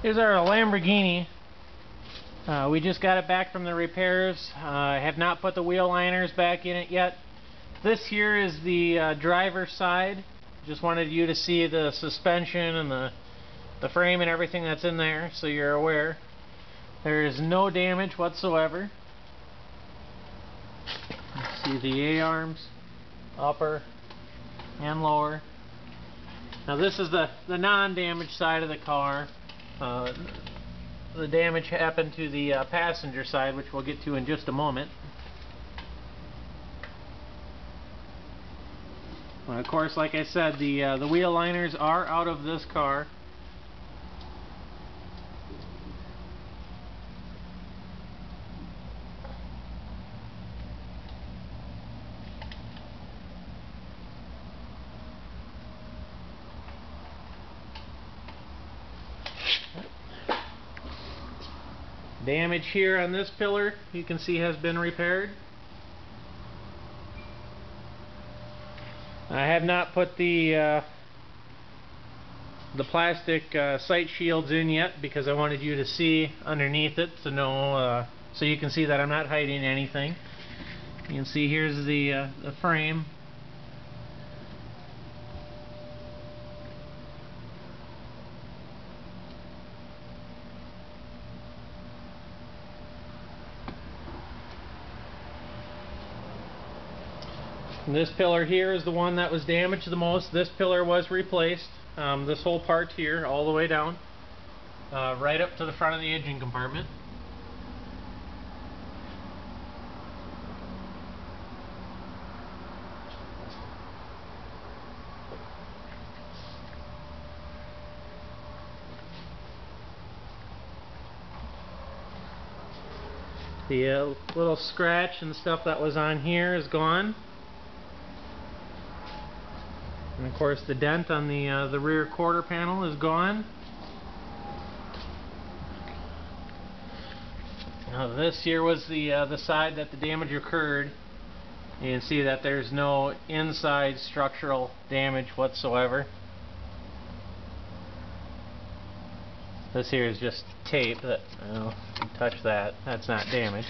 Here's our Lamborghini. We just got it back from the repairs. I have not put the wheel liners back in it yet. This here is the driver's side. Just wanted you to see the suspension and the frame and everything that's in there, so you're aware. There is no damage whatsoever. You see the A-arms, upper and lower. Now this is the non-damaged side of the car. The damage happened to the passenger side, which we'll get to in just a moment. Well, of course, like I said, the wheel liners are out of this car. Damage here on this pillar, you can see, has been repaired. I have not put the plastic sight shields in yet because I wanted you to see underneath it to know, so you can see that I'm not hiding anything. You can see here's the frame. And this pillar here is the one that was damaged the most. This pillar was replaced. This whole part here, all the way down, right up to the front of the engine compartment. The little scratch and stuff that was on here is gone. And of course the dent on the rear quarter panel is gone. Now this here was the side that the damage occurred. You can see that there's no inside structural damage whatsoever. This here is just tape that, you touch that, that's not damage.